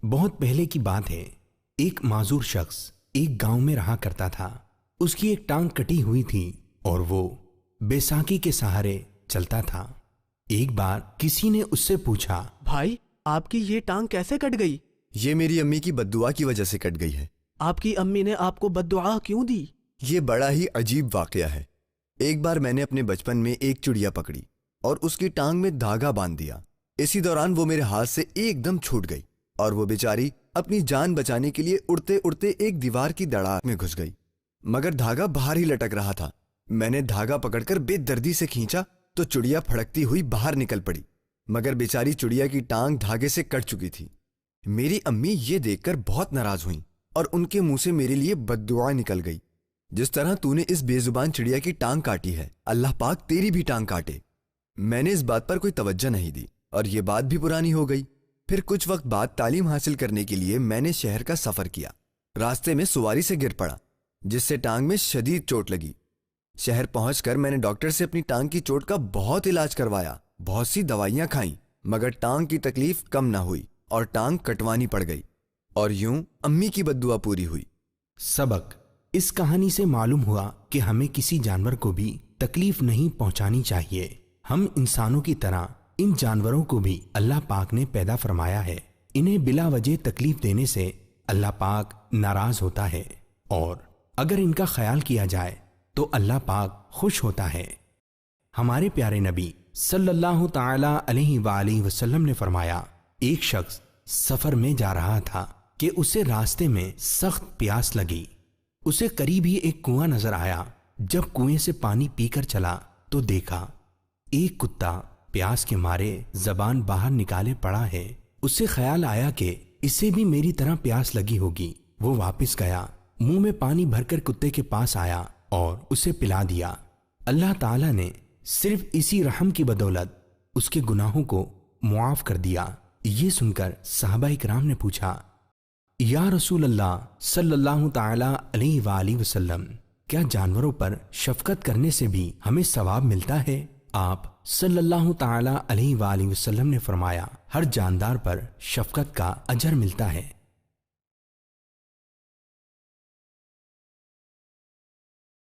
بہت پہلے کی بات ہے، ایک معذور شخص ایک گاؤں میں رہا کرتا تھا۔ اس کی ایک ٹانگ کٹی ہوئی تھی اور وہ بیساکھی کے سہارے چلتا تھا۔ ایک بار کسی نے اس سے پوچھا، بھائی آپ کی یہ ٹانگ کیسے کٹ گئی؟ یہ میری امی کی بددعا کی وجہ سے کٹ گئی ہے۔ آپ کی امی نے آپ کو بددعا کیوں دی؟ یہ بڑا ہی عجیب واقعہ ہے۔ ایک بار میں نے اپنے بچپن میں ایک چڑیا پکڑی اور اس کی ٹانگ میں دھاگا باندھ دیا۔ اسی دوران وہ میرے ہاتھ سے ایک دم چھوٹ گئی اور وہ بیچاری اپنی جان بچانے کے لیے اڑتے اڑتے ایک دیوار کی دڑا میں گھس گئی، مگر دھاگا باہر ہی لٹک رہا تھا۔ میں نے دھاگا پکڑ کر بے دردی سے کھینچا تو چڑیا پھڑکتی ہوئی باہر نکل پڑی، مگر بیچاری چڑیا کی ٹانگ دھاگے سے کٹ چکی تھی۔ میری امی یہ دیکھ کر بہت ناراض ہوئیں اور ان کے منہ سے میرے لیے بددعا نکل گئی، جس طرح تو نے اس بے زبان چڑیا کی ٹانگ کاٹی ہے، اللہ پاک تیری بھی ٹانگ کاٹے۔ میں نے اس بات پر کوئی توجہ نہیں دی اور یہ بات بھی پرانی ہو گئی۔ پھر کچھ وقت بعد تعلیم حاصل کرنے کے لیے میں نے شہر کا سفر کیا۔ راستے میں سواری سے گر پڑا جس سے ٹانگ میں شدید چوٹ لگی۔ شہر پہنچ کر میں نے ڈاکٹر سے اپنی ٹانگ کی چوٹ کا بہت علاج کروایا، بہت سی دوائیاں کھائیں، مگر ٹانگ کی تکلیف کم نہ ہوئی اور ٹانگ کٹوانی پڑ گئی، اور یوں امی کی بددعا پوری ہوئی۔ سبق اس کہانی سے معلوم ہوا کہ ہمیں کسی جانور کو بھی تکلیف نہیں پہنچانی چاہیے۔ ہم انسانوں کی طرح ان جانوروں کو بھی اللہ پاک نے پیدا فرمایا ہے۔ انہیں بلا وجہ تکلیف دینے سے اللہ پاک ناراض ہوتا ہے، اور اگر ان کا خیال کیا جائے تو اللہ پاک خوش ہوتا ہے۔ ہمارے پیارے نبی صلی اللہ تعالی علیہ وآلہ وسلم نے فرمایا، ایک شخص سفر میں جا رہا تھا کہ اسے راستے میں سخت پیاس لگی۔ اسے قریب ہی ایک کنواں نظر آیا۔ جب کنویں سے پانی پی کر چلا تو دیکھا ایک کتا پیاس کے مارے زبان باہر نکالے پڑا ہے۔ اسے خیال آیا کہ اسے بھی میری طرح پیاس لگی ہوگی۔ وہ واپس گیا، منہ میں پانی بھر کر کتے کے پاس آیا اور اسے پلا دیا۔ اللہ تعالیٰ نے صرف اسی رحم کی بدولت اس کے گناہوں کو معاف کر دیا۔ یہ سن کر صحابہ اکرام نے پوچھا، یا رسول اللہ صلی اللہ تعالی علیہ وآلہ وسلم، کیا جانوروں پر شفقت کرنے سے بھی ہمیں ثواب ملتا ہے؟ آپ صلی اللہ تعالی علیہ وآلہ وسلم نے فرمایا، ہر جاندار پر شفقت کا اجر ملتا ہے۔